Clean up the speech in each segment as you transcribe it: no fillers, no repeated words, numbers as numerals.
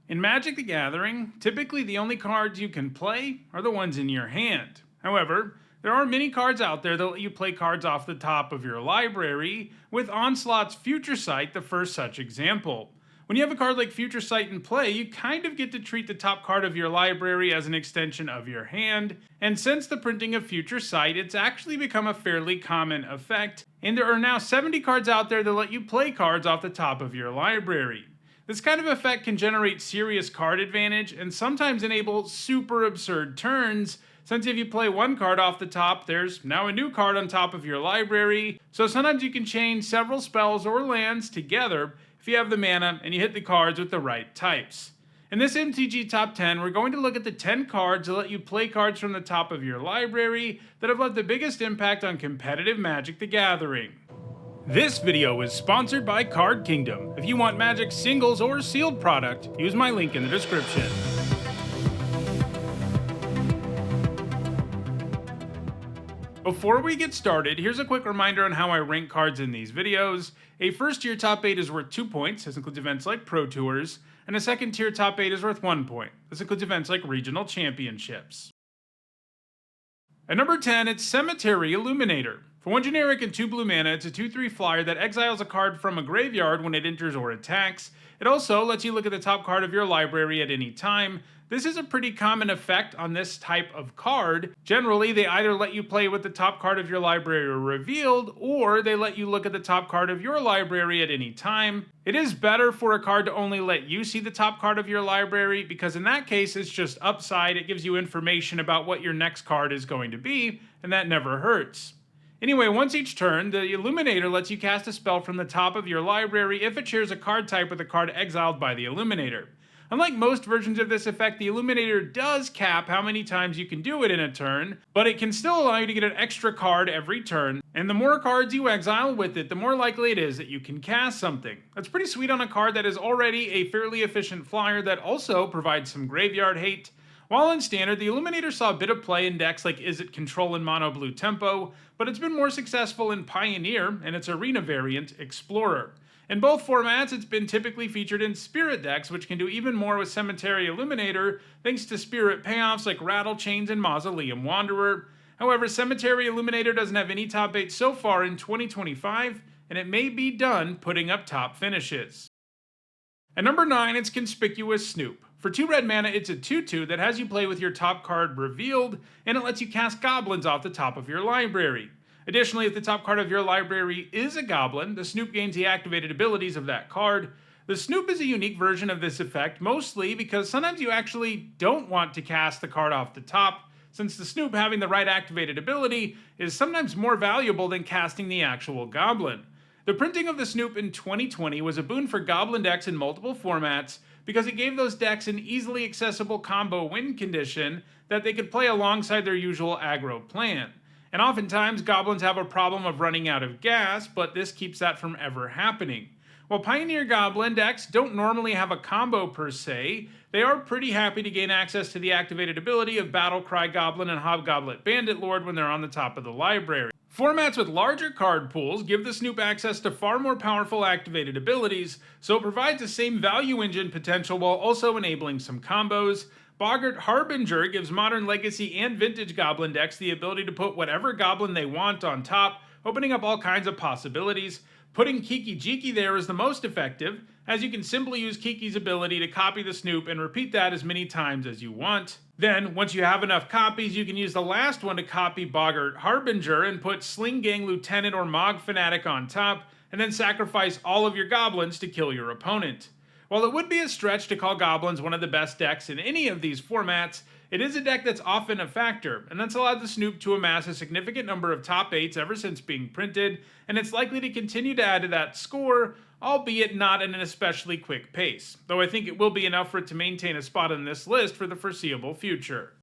In Magic the Gathering, typically the only cards you can play are the ones in your hand. However, there are many cards out there that let you play cards off the top of your library, with Onslaught's Future Sight the first such example. When you have a card like Future Sight in play, you kind of get to treat the top card of your library as an extension of your hand, and since the printing of Future Sight, it's actually become a fairly common effect, and there are now 70 cards out there that let you play cards off the top of your library. This kind of effect can generate serious card advantage and sometimes enable super absurd turns, since if you play one card off the top, there's now a new card on top of your library, so sometimes you can chain several spells or lands together if you have the mana and you hit the cards with the right types. In this MTG Top 10, we're going to look at the 10 cards that let you play cards from the top of your library that have left the biggest impact on competitive Magic the Gathering. This video is sponsored by Card Kingdom. If you want Magic singles or sealed product, use my link in the description. Before we get started, here's a quick reminder on how I rank cards in these videos. A first tier top 8 is worth 2 points, this includes events like Pro Tours, and a second tier top 8 is worth 1 point. This includes events like regional championships. At number 10, it's Cemetery Illuminator. For 1 generic and 2 blue mana, it's a 2/3 flyer that exiles a card from a graveyard when it enters or attacks. It also lets you look at the top card of your library at any time. This is a pretty common effect on this type of card. Generally, they either let you play with the top card of your library revealed, or they let you look at the top card of your library at any time. It is better for a card to only let you see the top card of your library, because in that case it's just upside, it gives you information about what your next card is going to be, and that never hurts. Anyway, once each turn, the Illuminator lets you cast a spell from the top of your library if it shares a card type with a card exiled by the Illuminator. Unlike most versions of this effect, the Illuminator does cap how many times you can do it in a turn, but it can still allow you to get an extra card every turn, and the more cards you exile with it, the more likely it is that you can cast something. That's pretty sweet on a card that is already a fairly efficient flyer that also provides some graveyard hate. While in Standard, the Illuminator saw a bit of play in decks like Izzet Control and Mono Blue Tempo, but it's been more successful in Pioneer and its Arena variant, Explorer. In both formats, it's been typically featured in Spirit decks, which can do even more with Cemetery Illuminator thanks to Spirit payoffs like Rattle Chains and Mausoleum Wanderer. However, Cemetery Illuminator doesn't have any top 8 so far in 2025, and it may be done putting up top finishes. At number 9, it's Conspicuous Snoop. For 2 red mana, it's a 2/2 that has you play with your top card revealed, and it lets you cast goblins off the top of your library. Additionally, if the top card of your library is a goblin, the Snoop gains the activated abilities of that card. The Snoop is a unique version of this effect, mostly because sometimes you actually don't want to cast the card off the top, since the Snoop having the right activated ability is sometimes more valuable than casting the actual goblin. The printing of the Snoop in 2020 was a boon for goblin decks in multiple formats, because it gave those decks an easily accessible combo win condition that they could play alongside their usual aggro plan. And oftentimes, goblins have a problem of running out of gas, but this keeps that from ever happening. While Pioneer Goblin decks don't normally have a combo per se, they are pretty happy to gain access to the activated ability of Battlecry Goblin and Hobgoblet Bandit Lord when they're on the top of the library. Formats with larger card pools give the Snoop access to far more powerful activated abilities, so it provides the same value engine potential while also enabling some combos. Boggart Harbinger gives modern legacy and vintage goblin decks the ability to put whatever goblin they want on top, opening up all kinds of possibilities. Putting Kiki Jiki there is the most effective, as you can simply use Kiki's ability to copy the Snoop and repeat that as many times as you want. Then, once you have enough copies, you can use the last one to copy Boggart Harbinger and put Sling Gang Lieutenant or Mog Fanatic on top, and then sacrifice all of your goblins to kill your opponent. While it would be a stretch to call goblins one of the best decks in any of these formats, it is a deck that's often a factor, and that's allowed the Snoop to amass a significant number of top 8s ever since being printed, and it's likely to continue to add to that score, albeit not at an especially quick pace, though I think it will be enough for it to maintain a spot on this list for the foreseeable future.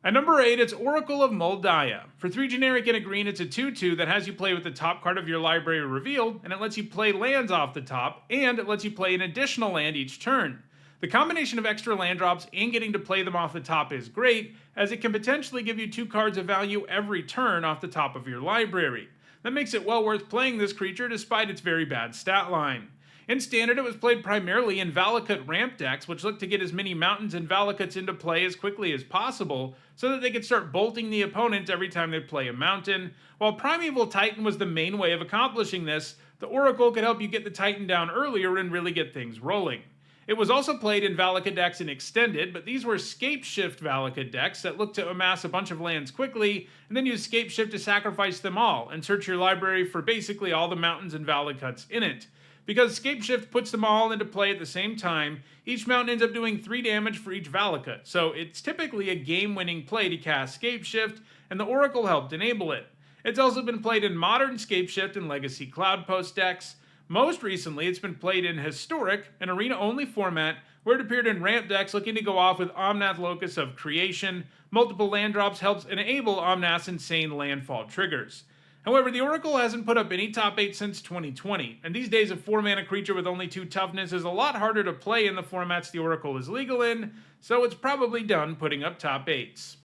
At number 8, it's Oracle of Mul Daya. For 3 generic and a green, it's a 2/2 that has you play with the top card of your library revealed, and it lets you play lands off the top, and it lets you play an additional land each turn. The combination of extra land drops and getting to play them off the top is great, as it can potentially give you 2 cards of value every turn off the top of your library. That makes it well worth playing this creature despite its very bad stat line. In Standard, it was played primarily in Valakut ramp decks, which looked to get as many mountains and Valakuts into play as quickly as possible, so that they could start bolting the opponent every time they play a mountain. While Primeval Titan was the main way of accomplishing this, the Oracle could help you get the Titan down earlier and really get things rolling. It was also played in Valakut decks in Extended, but these were Scapeshift Valakut decks that looked to amass a bunch of lands quickly, and then use Scapeshift to sacrifice them all, and search your library for basically all the mountains and Valakuts in it. Because Scapeshift puts them all into play at the same time, each mountain ends up doing 3 damage for each Valakut, so it's typically a game-winning play to cast Scapeshift, and the Oracle helped enable it. It's also been played in Modern Scapeshift and Legacy Cloudpost decks. Most recently, it's been played in Historic, an arena-only format, where it appeared in ramp decks looking to go off with Omnath Locus of Creation. Multiple land drops helps enable Omnath's insane landfall triggers. However, the Oracle hasn't put up any top 8 since 2020, and these days a 4-mana creature with only 2 toughness is a lot harder to play in the formats the Oracle is legal in, so it's probably done putting up top 8s.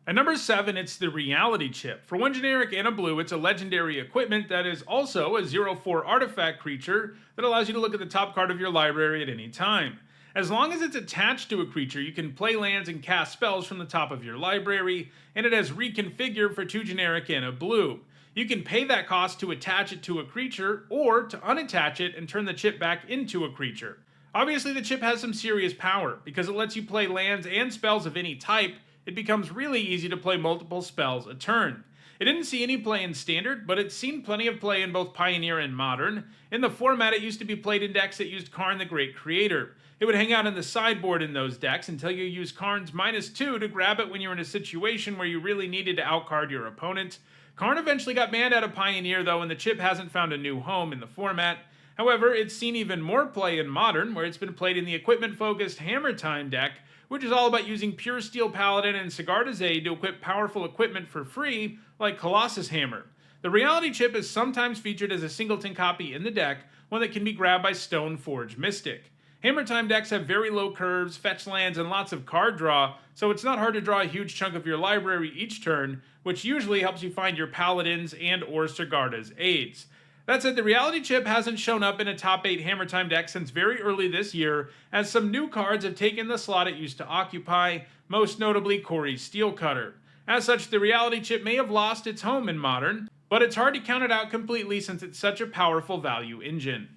At number 7, it's the Reality Chip. For 1 generic and a blue, it's a legendary equipment that is also a 0/4 artifact creature that allows you to look at the top card of your library at any time. As long as it's attached to a creature, you can play lands and cast spells from the top of your library, and it has Reconfigure for 2 generic and a blue. You can pay that cost to attach it to a creature, or to unattach it and turn the chip back into a creature. Obviously, the chip has some serious power, because it lets you play lands and spells of any type. It becomes really easy to play multiple spells a turn. It didn't see any play in Standard, but it's seen plenty of play in both Pioneer and Modern. In the format, it used to be played in decks that used Karn the Great Creator. It would hang out in the sideboard in those decks until you use Karn's -2 to grab it when you're in a situation where you really needed to outcard your opponent. Karn eventually got banned out of Pioneer though, and the chip hasn't found a new home in the format. However, it's seen even more play in Modern, where it's been played in the equipment-focused Hammer Time deck, which is all about using Pure Steel Paladin and Sigarda's Aid to equip powerful equipment for free, like Colossus Hammer. The Reality Chip is sometimes featured as a singleton copy in the deck, one that can be grabbed by Stoneforge Mystic. Hammer Time decks have very low curves, fetch lands, and lots of card draw, so it's not hard to draw a huge chunk of your library each turn, which usually helps you find your Paladins and or Sigarda's Aids. That said, the Reality Chip hasn't shown up in a top 8 Hammer Time deck since very early this year, as some new cards have taken the slot it used to occupy, most notably Corey's Steelcutter. As such, the Reality Chip may have lost its home in Modern, but it's hard to count it out completely since it's such a powerful value engine.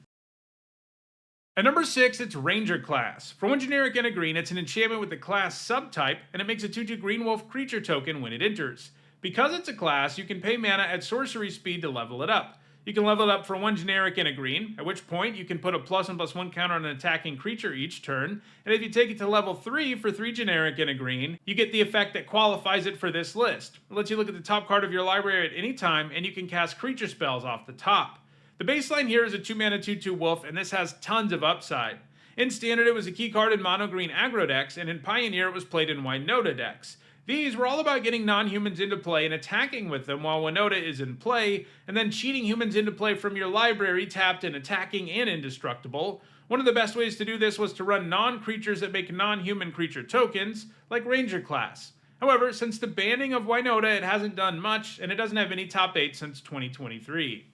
At number 6, it's Ranger Class. For 1 generic and a green, it's an enchantment with the class subtype, and it makes a 2/2 green wolf creature token when it enters. Because it's a class, you can pay mana at sorcery speed to level it up. You can level it up for 1 generic and a green, at which point you can put a +1/+1 counter on an attacking creature each turn, and if you take it to level 3 for 3 generic and a green, you get the effect that qualifies it for this list. It lets you look at the top card of your library at any time, and you can cast creature spells off the top. The baseline here is a 2-mana 2/2 wolf, and this has tons of upside. In Standard, it was a key card in mono-green aggro decks, and in Pioneer, it was played in Winota decks. These were all about getting non-humans into play and attacking with them while Winota is in play, and then cheating humans into play from your library tapped and attacking and indestructible. One of the best ways to do this was to run non-creatures that make non-human creature tokens, like Ranger Class. However, since the banning of Winota, it hasn't done much, and it doesn't have any top 8 since 2023.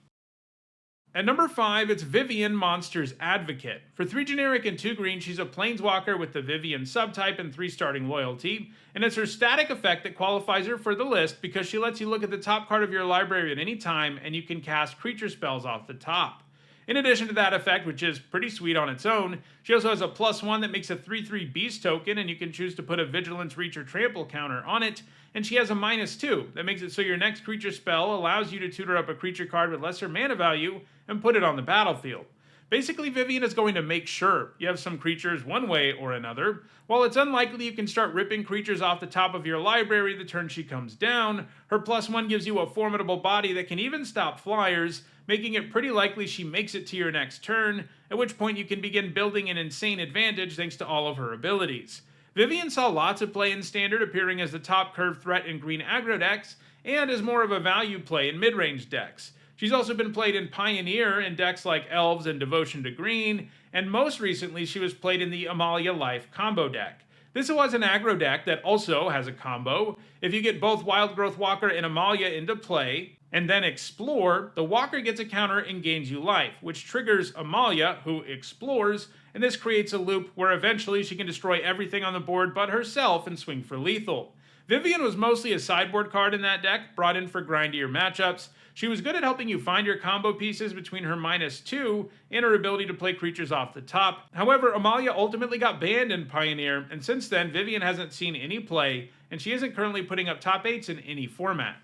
At number 5, it's Vivien Monster's Advocate. For 3 generic and 2 green, she's a planeswalker with the Vivien subtype and 3 starting loyalty, and it's her static effect that qualifies her for the list because she lets you look at the top card of your library at any time and you can cast creature spells off the top. In addition to that effect, which is pretty sweet on its own, she also has a +1 that makes a 3/3 beast token, and you can choose to put a Vigilance, Reach, or Trample counter on it, and she has a -2 that makes it so your next creature spell allows you to tutor up a creature card with lesser mana value and put it on the battlefield. Basically, Vivien is going to make sure you have some creatures one way or another. While it's unlikely you can start ripping creatures off the top of your library the turn she comes down, her +1 gives you a formidable body that can even stop flyers, making it pretty likely she makes it to your next turn, at which point you can begin building an insane advantage thanks to all of her abilities. Vivien saw lots of play in Standard, appearing as the top curve threat in green aggro decks, and as more of a value play in mid-range decks. She's also been played in Pioneer in decks like Elves and Devotion to Green, and most recently she was played in the Amalia Life combo deck. This was an aggro deck that also has a combo. If you get both Wildgrowth Walker and Amalia into play, and then explore, the walker gets a counter and gains you life, which triggers Amalia, who explores, and this creates a loop where eventually she can destroy everything on the board but herself and swing for lethal. Vivien was mostly a sideboard card in that deck, brought in for grindier matchups. She was good at helping you find your combo pieces between her -2 and her ability to play creatures off the top. However, Amalia ultimately got banned in Pioneer, and since then, Vivien hasn't seen any play, and she isn't currently putting up top 8s in any format.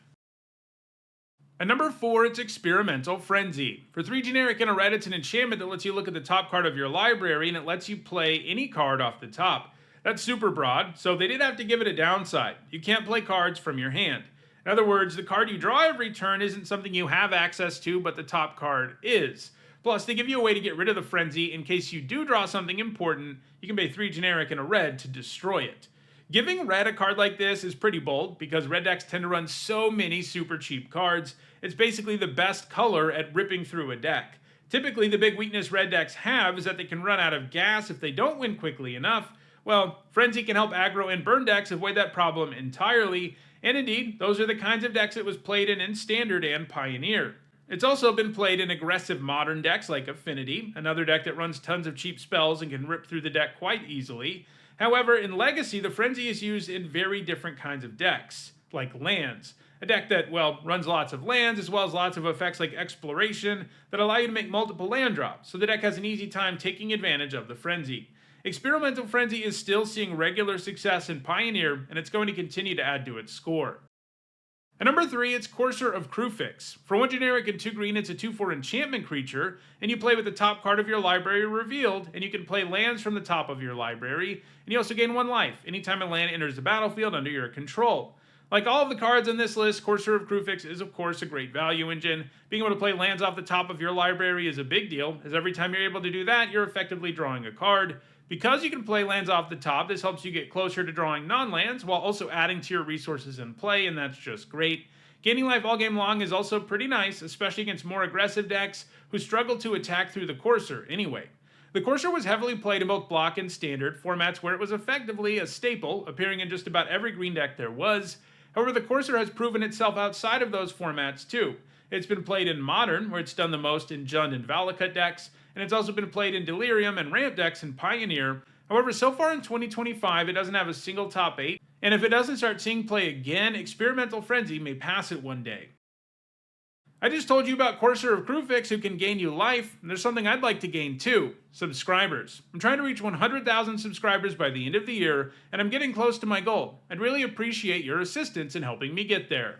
At number 4, it's Experimental Frenzy. For 3 generic and a red, it's an enchantment that lets you look at the top card of your library, and it lets you play any card off the top. That's super broad, so they did have to give it a downside. You can't play cards from your hand. In other words, the card you draw every turn isn't something you have access to, but the top card is. Plus, they give you a way to get rid of the frenzy in case you do draw something important. You can pay 3 generic and a red to destroy it. Giving red a card like this is pretty bold because red decks tend to run so many super cheap cards. It's basically the best color at ripping through a deck. Typically, the big weakness red decks have is that they can run out of gas if they don't win quickly enough. Well, Frenzy can help aggro and burn decks avoid that problem entirely, and indeed, those are the kinds of decks it was played in Standard and Pioneer. It's also been played in aggressive modern decks like Affinity, another deck that runs tons of cheap spells and can rip through the deck quite easily. However, in Legacy, the Frenzy is used in very different kinds of decks, like lands. A deck that, well, runs lots of lands as well as lots of effects like Exploration that allow you to make multiple land drops, so the deck has an easy time taking advantage of the Frenzy. Experimental Frenzy is still seeing regular success in Pioneer, and it's going to continue to add to its score. At number 3, it's Courser of Kruphix. For 1 generic and 2 green, it's a 2/4 enchantment creature, and you play with the top card of your library revealed, and you can play lands from the top of your library, and you also gain 1 life anytime a land enters the battlefield under your control. Like all of the cards on this list, Courser of Kruphix is of course a great value engine. Being able to play lands off the top of your library is a big deal, as every time you're able to do that, you're effectively drawing a card. Because you can play lands off the top, this helps you get closer to drawing non-lands while also adding to your resources in play, and that's just great. Gaining life all game long is also pretty nice, especially against more aggressive decks who struggle to attack through the Courser anyway. The Courser was heavily played in both Block and Standard formats where it was effectively a staple, appearing in just about every green deck there was. However, the Courser has proven itself outside of those formats too. It's been played in Modern, where it's done the most in Jund and Valakut decks, and it's also been played in Delirium and Ramp decks in Pioneer. However, so far in 2025, it doesn't have a single top 8, and if it doesn't start seeing play again, Experimental Frenzy may pass it one day. I just told you about Courser of Kruphix, who can gain you life, and there's something I'd like to gain too: subscribers. I'm trying to reach 100,000 subscribers by the end of the year, and I'm getting close to my goal. I'd really appreciate your assistance in helping me get there.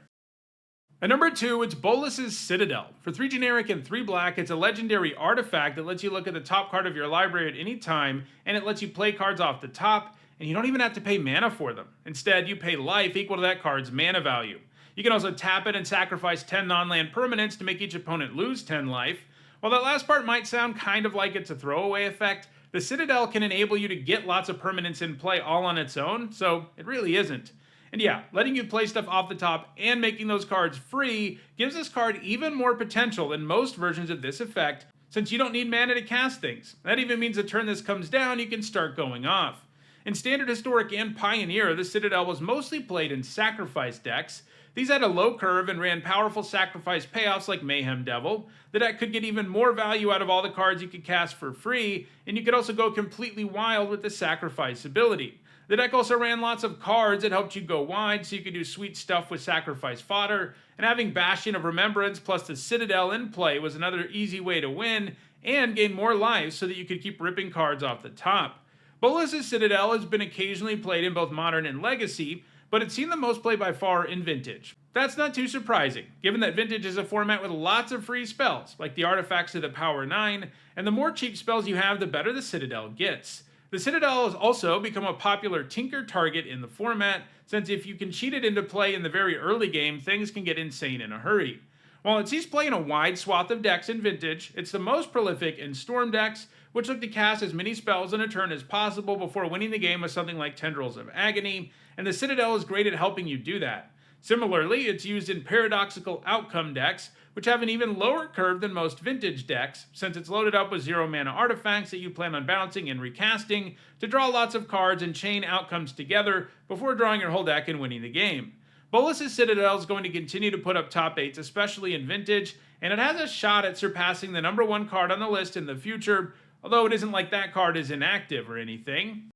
At number 2, it's Bolas' Citadel. For 3 generic and 3 black, it's a legendary artifact that lets you look at the top card of your library at any time, and it lets you play cards off the top, and you don't even have to pay mana for them. Instead, you pay life equal to that card's mana value. You can also tap it and sacrifice 10 non-land permanents to make each opponent lose 10 life. While that last part might sound kind of like it's a throwaway effect, the Citadel can enable you to get lots of permanents in play all on its own, so it really isn't. And yeah, letting you play stuff off the top and making those cards free gives this card even more potential than most versions of this effect, since you don't need mana to cast things. That even means the turn this comes down, you can start going off. In Standard, Historic, and Pioneer, the Citadel was mostly played in sacrifice decks. These had a low curve and ran powerful sacrifice payoffs like Mayhem Devil. The deck could get even more value out of all the cards you could cast for free, and you could also go completely wild with the sacrifice ability. The deck also ran lots of cards that helped you go wide, so you could do sweet stuff with sacrifice fodder, and having Bastion of Remembrance plus the Citadel in play was another easy way to win, and gain more lives so that you could keep ripping cards off the top. Bolas' Citadel has been occasionally played in both Modern and Legacy, but it's seen the most play by far in Vintage. That's not too surprising, given that Vintage is a format with lots of free spells, like the artifacts of the Power 9, and the more cheap spells you have, the better the Citadel gets. The Citadel has also become a popular tinker target in the format, since if you can cheat it into play in the very early game, things can get insane in a hurry. While it sees play in a wide swath of decks in Vintage, it's the most prolific in Storm decks, which look to cast as many spells in a turn as possible before winning the game with something like Tendrils of Agony, and the Citadel is great at helping you do that. Similarly, it's used in paradoxical outcome decks, which have an even lower curve than most Vintage decks, since it's loaded up with 0 mana artifacts that you plan on bouncing and recasting to draw lots of cards and chain outcomes together before drawing your whole deck and winning the game. Bolas' Citadel is going to continue to put up top 8s, especially in Vintage, and it has a shot at surpassing the number 1 card on the list in the future, although it isn't like that card is inactive or anything,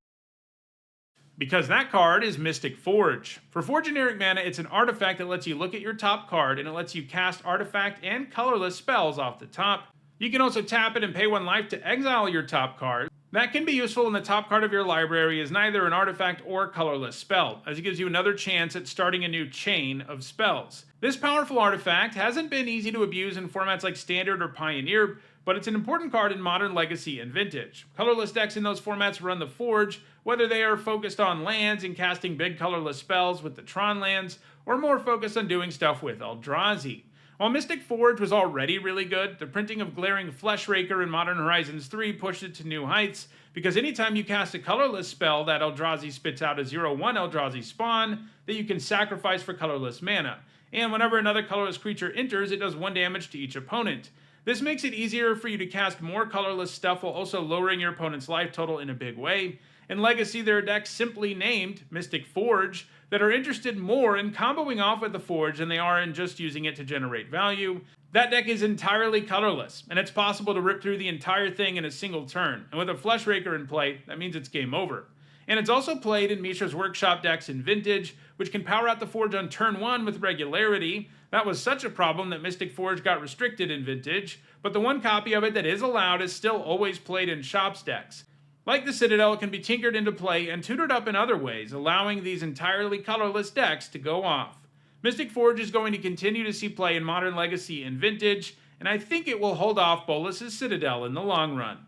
because that card is Mystic Forge. For 4 generic mana, it's an artifact that lets you look at your top card, and it lets you cast artifact and colorless spells off the top. You can also tap it and pay 1 life to exile your top card. That can be useful when the top card of your library is neither an artifact or colorless spell, as it gives you another chance at starting a new chain of spells. This powerful artifact hasn't been easy to abuse in formats like Standard or Pioneer, but it's an important card in Modern, Legacy, and Vintage. Colorless decks in those formats run the Forge, whether they are focused on lands and casting big colorless spells with the Tron lands, or more focused on doing stuff with Eldrazi. While Mystic Forge was already really good, the printing of Glaring Fleshraker in Modern Horizons 3 pushed it to new heights, because anytime you cast a colorless spell, that Eldrazi spits out a 0/1 Eldrazi spawn that you can sacrifice for colorless mana, and whenever another colorless creature enters, it does 1 damage to each opponent. This makes it easier for you to cast more colorless stuff while also lowering your opponent's life total in a big way. In Legacy, there are decks simply named Mystic Forge that are interested more in comboing off with the Forge than they are in just using it to generate value. That deck is entirely colorless, and it's possible to rip through the entire thing in a single turn, and with a Fleshraker in play, that means it's game over. And it's also played in Mishra's Workshop decks in Vintage, which can power out the Forge on turn 1 with regularity. That was such a problem that Mystic Forge got restricted in Vintage, but the 1 copy of it that is allowed is still always played in Shops decks. Like the Citadel, it can be tinkered into play and tutored up in other ways, allowing these entirely colorless decks to go off. Mystic Forge is going to continue to see play in Modern, Legacy, and Vintage, and I think it will hold off Bolas' Citadel in the long run.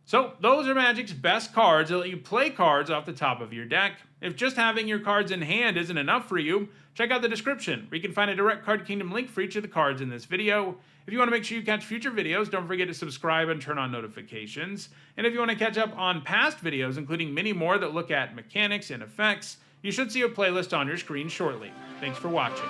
So, those are Magic's best cards that let you play cards off the top of your deck. If just having your cards in hand isn't enough for you, check out the description, where you can find a direct Card Kingdom link for each of the cards in this video. If you want to make sure you catch future videos, don't forget to subscribe and turn on notifications. And if you want to catch up on past videos, including many more that look at mechanics and effects, you should see a playlist on your screen shortly. Thanks for watching.